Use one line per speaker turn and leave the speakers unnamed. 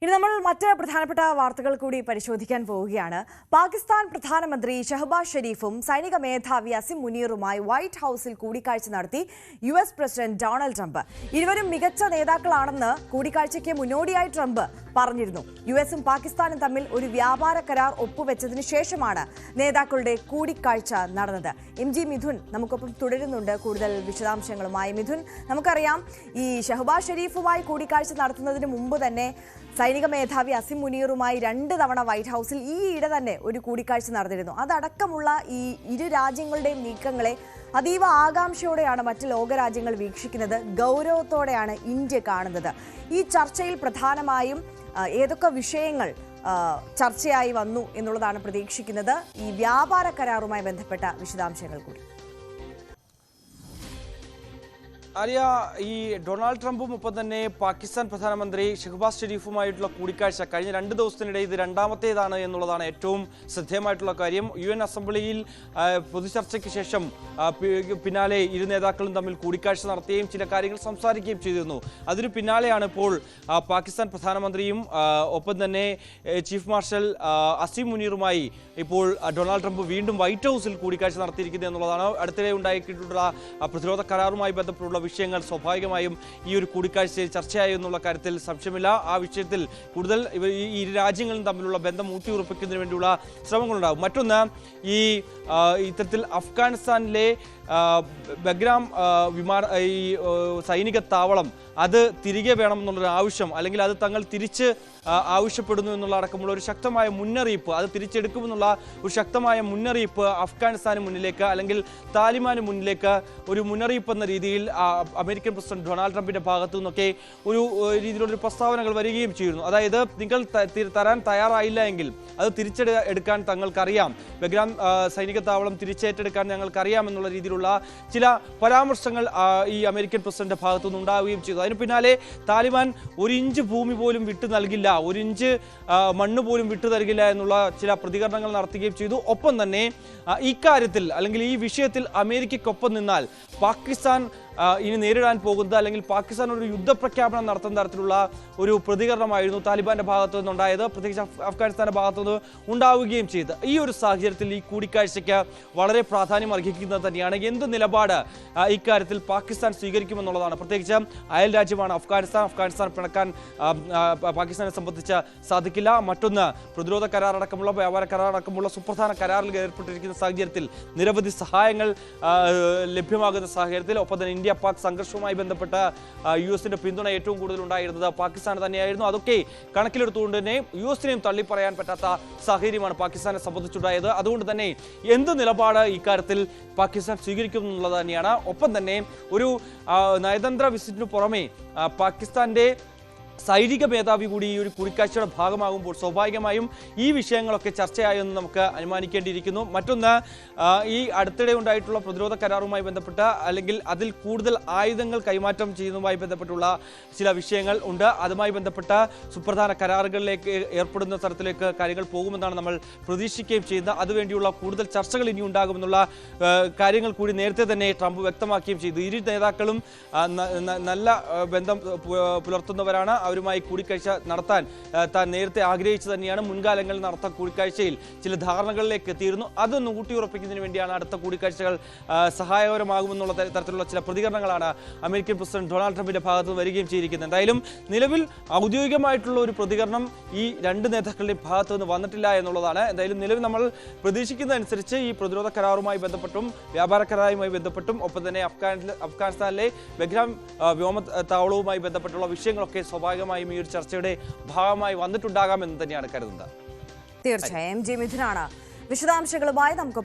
ഇനി നമ്മൾ മറ്റ് പ്രധാനപ്പെട്ട വാർത്തകൾ കൂടി പരിശോധിക്കാൻ പോവുകയാണ്. പാകിസ്ഥാൻ പ്രധാനമന്ത്രി ഷഹബാസ് ഷെരീഫും സൈനിക മേധാവി അസിം മുനീറുമായി വൈറ്റ് ഹൌസിൽ കൂടിക്കാഴ്ച നടത്തി US പ്രസിഡന്റ് ഡൊണാൾഡ് ട്രംപ്. ഇരുവരും മികച്ച നേതാക്കളാണെന്ന് കൂടിക്കാഴ്ചയ്ക്ക് മുന്നോടിയായി ട്രംപ് പറഞ്ഞിരുന്നു. US-ഉം പാകിസ്ഥാനും തമ്മിൽ ഒരു വ്യാപാര കരാർ ഒപ്പുവെച്ചതിന് ശേഷമാണ് നേതാക്കളുടെ കൂടിക്കാഴ്ച നടന്നത്. MG മിഥുൻ നമുക്കൊപ്പം തുടരുന്നുണ്ട് കൂടുതൽ വിശദാംശങ്ങളുമായി. മിഥുൻ, നമുക്കറിയാം ഈ ഷഹബാസ് ഷെരീഫുമായി കൂടിക്കാഴ്ച നടത്തുന്നതിന് മുമ്പ് തന്നെ സൈനിക മേധാവി അസിം മുനീറുമായി 2 തവണ വൈറ്റ് ഹൌസിൽ ഈയിടെ തന്നെ ഒരു കൂടിക്കാഴ്ച നടന്നിരുന്നു. അതടക്കമുള്ള ഈ ഇരു രാജ്യങ്ങളുടെയും നീക്കങ്ങളെ അതീവ ആകാംക്ഷയോടെയാണ് മറ്റ് ലോകരാജ്യങ്ങൾ വീക്ഷിക്കുന്നത്. ഗൗരവത്തോടെയാണ് ഇന്ത്യ കാണുന്നത്. ഈ ചർച്ചയിൽ പ്രധാനമായും ഏതൊക്കെ വിഷയങ്ങൾ ചർച്ചയായി വന്നു എന്നുള്ളതാണ് പ്രതീക്ഷിക്കുന്നത്. ഈ വ്യാപാര കരാറുമായി ബന്ധപ്പെട്ട വിശദാംശങ്ങൾ കൂടി.
ആര്യ, ഈ ഡൊണാൾഡ് ട്രംപും ഒപ്പം തന്നെ പാകിസ്ഥാൻ പ്രധാനമന്ത്രി ഷഹബാസ് ഷെരീഫുമായിട്ടുള്ള കൂടിക്കാഴ്ച കഴിഞ്ഞ 2 ദിവസത്തിനിടെ ഇത് രണ്ടാമത്തേതാണ് എന്നുള്ളതാണ് ഏറ്റവും ശ്രദ്ധേയമായിട്ടുള്ള കാര്യം. UN അസംബ്ലിയിൽ പൊതുചർച്ചയ്ക്ക് ശേഷം പിന്നാലെ ഇരു നേതാക്കളും തമ്മിൽ കൂടിക്കാഴ്ച നടത്തുകയും ചില കാര്യങ്ങൾ സംസാരിക്കുകയും ചെയ്തിരുന്നു. അതിനു പിന്നാലെയാണ് ഇപ്പോൾ പാകിസ്ഥാൻ പ്രധാനമന്ത്രിയും ഒപ്പം തന്നെ ചീഫ് മാർഷൽ അസിം മുനീറുമായി ഇപ്പോൾ ഡൊണാൾഡ് ട്രംപ് വീണ്ടും വൈറ്റ് ഹൌസിൽ കൂടിക്കാഴ്ച നടത്തിയിരിക്കുന്നത് എന്നുള്ളതാണ്. അടുത്തിടെ ഉണ്ടായിട്ടുള്ള പ്രതിരോധ കരാറുമായി ബന്ധപ്പെട്ടുള്ള വിഷയങ്ങൾ സ്വാഭാവികമായും ഈ ഒരു കൂടിക്കാഴ്ചയിൽ ചർച്ചയായി എന്നുള്ള കാര്യത്തിൽ സംശയമില്ല. ആ വിഷയത്തിൽ കൂടുതൽ ഈ ഇരു രാജ്യങ്ങളും തമ്മിലുള്ള ബന്ധം ഊട്ടിയുറപ്പിക്കുന്നതിന് വേണ്ടിയുള്ള ശ്രമങ്ങളുണ്ടാകും. മറ്റൊന്ന്, ഈ ഇത്തരത്തിൽ അഫ്ഗാനിസ്ഥാനിലെ ബഗ്രാം സൈനിക താവളം അത് തിരികെ വേണമെന്നുള്ളൊരു ആവശ്യം, അല്ലെങ്കിൽ അത് തങ്ങൾ തിരിച്ച് ആവശ്യപ്പെടുന്നു എന്നുള്ള അടക്കമുള്ള ഒരു ശക്തമായ മുന്നറിയിപ്പ്, അത് തിരിച്ചെടുക്കുമെന്നുള്ള ഒരു ശക്തമായ മുന്നറിയിപ്പ് അഫ്ഗാനിസ്ഥാന് മുന്നിലേക്ക് അല്ലെങ്കിൽ താലിബാന് മുന്നിലേക്ക് ഒരു മുന്നറിയിപ്പ് എന്ന രീതിയിൽ അമേരിക്കൻ പ്രസിഡന്റ് ഡൊണാൾഡ് ട്രംപിന്റെ ഭാഗത്തു നിന്നൊക്കെ ഒരു രീതിയിലുള്ള പ്രസ്താവനകൾ വരികയും ചെയ്യുന്നു. അതായത് നിങ്ങൾ തരാൻ തയ്യാറായില്ല എങ്കിൽ അത് തിരിച്ചെടുക്കാൻ തങ്ങൾക്കറിയാം, ബഗ്രാം സൈനിക താവളം തിരിച്ചേറ്റെടുക്കാൻ ഞങ്ങൾക്കറിയാം എന്നുള്ള രീതിയിലുള്ള ചില പരാമർശങ്ങൾ ഈ അമേരിക്കൻ പ്രസിഡന്റ് ഭാഗത്തു നിന്ന് ഉണ്ടാവുകയും ചെയ്തു. അതിന് പിന്നാലെ താലിബാൻ 1 ഇഞ്ച് ഭൂമി പോലും വിട്ടു നൽകില്ല, 1 ഇഞ്ച് മണ്ണ് പോലും വിട്ടു നൽകില്ല എന്നുള്ള ചില പ്രതികരണങ്ങൾ നടത്തുകയും ചെയ്തു. ഒപ്പം തന്നെ ഇക്കാര്യത്തിൽ അല്ലെങ്കിൽ ഈ വിഷയത്തിൽ അമേരിക്കയ്ക്കൊപ്പം നിന്നാൽ പാകിസ്ഥാൻ ഇനി നേരിടാൻ പോകുന്നത്, അല്ലെങ്കിൽ പാകിസ്ഥാൻ ഒരു യുദ്ധപ്രഖ്യാപനം നടത്തുന്ന തരത്തിലുള്ള ഒരു പ്രതികരണമായിരുന്നു താലിബാന്റെ ഭാഗത്തു നിന്നുണ്ടായത്, പ്രത്യേകിച്ച് അഫ്ഗാനിസ്ഥാന്റെ ഭാഗത്തുനിന്ന് ഉണ്ടാവുകയും ചെയ്ത്. ഈ ഒരു സാഹചര്യത്തിൽ ഈ കൂടിക്കാഴ്ചയ്ക്ക് വളരെ പ്രാധാന്യം അർഹിക്കുന്നത് തന്നെയാണ്. എന്ത് നിലപാട് ഇക്കാര്യത്തിൽ പാകിസ്ഥാൻ സ്വീകരിക്കുമെന്നുള്ളതാണ്. പ്രത്യേകിച്ച് അയൽ രാജ്യമാണ് അഫ്ഗാനിസ്ഥാൻ പിണക്കാൻ പാകിസ്ഥാനെ സംബന്ധിച്ച് സാധിക്കില്ല. മറ്റൊന്ന്, പ്രതിരോധ കരാറടക്കമുള്ള വ്യാപാര കരാറടക്കമുള്ള സുപ്രധാന കരാറിൽ ഏർപ്പെട്ടിരിക്കുന്ന സാഹചര്യത്തിൽ നിരവധി സഹായങ്ങൾ ലഭ്യമാകുന്ന സാഹചര്യത്തിൽ ഒപ്പം തന്നെ ഇന്ത്യ പാക് സംഘർഷവുമായി ബന്ധപ്പെട്ട US-ന്റെ പിന്തുണ ഏറ്റവും കൂടുതൽ ഉണ്ടായിരുന്നത് പാകിസ്ഥാൻ തന്നെയായിരുന്നു. അതൊക്കെ കണക്കിലെടുത്തുകൊണ്ട് തന്നെ US-നെയും തള്ളിപ്പറയാൻ പറ്റാത്ത സാഹചര്യമാണ് പാകിസ്ഥാനെ സംബന്ധിച്ചുണ്ടായത്. അതുകൊണ്ട് തന്നെ എന്ത് നിലപാട് ഇക്കാര്യത്തിൽ പാകിസ്ഥാൻ സ്വീകരിക്കും എന്നുള്ളത് തന്നെയാണ്. ഒപ്പം തന്നെ ഒരു നയതന്ത്ര വിസിറ്റിനു പുറമെ പാകിസ്ഥാന്റെ സൈനിക മേധാവി കൂടി ഈ ഒരു കൂടിക്കാഴ്ചയുടെ ഭാഗമാകുമ്പോൾ സ്വാഭാവികമായും ഈ വിഷയങ്ങളൊക്കെ ചർച്ചയായെന്ന് നമുക്ക് അനുമാനിക്കേണ്ടിയിരിക്കുന്നു. മറ്റൊന്ന്, ഈ അടുത്തിടെ ഉണ്ടായിട്ടുള്ള പ്രതിരോധ കരാറുമായി ബന്ധപ്പെട്ട അല്ലെങ്കിൽ അതിൽ കൂടുതൽ ആയുധങ്ങൾ കൈമാറ്റം ചെയ്യുന്നതുമായി ബന്ധപ്പെട്ടുള്ള ചില വിഷയങ്ങൾ ഉണ്ട്. അതുമായി ബന്ധപ്പെട്ട സുപ്രധാന കരാറുകളിലേക്ക് ഏർപ്പെടുന്ന തരത്തിലേക്ക് കാര്യങ്ങൾ പോകുമെന്നാണ് നമ്മൾ പ്രതീക്ഷിക്കുകയും ചെയ്യുന്നത്. അതുവേണ്ടിയുള്ള കൂടുതൽ ചർച്ചകൾ ഇനി ഉണ്ടാകുമെന്നുള്ള കാര്യങ്ങൾ കൂടി നേരത്തെ തന്നെ ട്രംപ് വ്യക്തമാക്കുകയും ചെയ്തു. ഇരു നേതാക്കളും നല്ല ബന്ധം പുലർത്തുന്നവരാണ്. അവരുമായി കൂടിക്കാഴ്ച നടത്താൻ താൻ നേരത്തെ ആഗ്രഹിച്ചു തന്നെയാണ്. മുൻകാലങ്ങളിൽ നടത്താൻ കൂടിക്കാഴ്ചയിൽ ചില ധാരണകളിലേക്ക് എത്തിയിരുന്നു. അതൊന്ന് ഊട്ടിയുറപ്പിക്കുന്നതിന് വേണ്ടിയാണ് അടുത്ത കൂടിക്കാഴ്ചകൾ സഹായകരമാകുമെന്നുള്ള തരത്തിലുള്ള ചില പ്രതികരണങ്ങളാണ് അമേരിക്കൻ പ്രസിഡന്റ് ഡൊണാൾഡ് ട്രംപിന്റെ ഭാഗത്ത് വരികയും ചെയ്തിരിക്കുന്നത്. എന്തായാലും നിലവിൽ ഔദ്യോഗികമായിട്ടുള്ള ഒരു പ്രതികരണം ഈ 2 നേതാക്കളുടെയും ഭാഗത്തു നിന്ന് വന്നിട്ടില്ല എന്നുള്ളതാണ്. എന്തായാലും നിലവിൽ നമ്മൾ പ്രതീക്ഷിക്കുന്നതനുസരിച്ച് ഈ പ്രതിരോധ കരാറുമായി ബന്ധപ്പെട്ടും വ്യാപാര കരാറുമായി ബന്ധപ്പെട്ടും ഒപ്പം തന്നെ അഫ്ഗാനിസ്ഥാനിലെ ബഗ്രാം വ്യോമത്താവളവുമായി ബന്ധപ്പെട്ടുള്ള വിഷയങ്ങളൊക്കെ സ്വാഭാവികമായും ഈ ഒരു ചർച്ചയുടെ ഭാഗമായി വന്നിട്ടുണ്ടാകാമെന്ന് തന്നെയാണ് കരുതുന്നത്.
തീർച്ചയായും MG മിഥുനാണ് വിശദാംശങ്ങളുമായി നമുക്ക്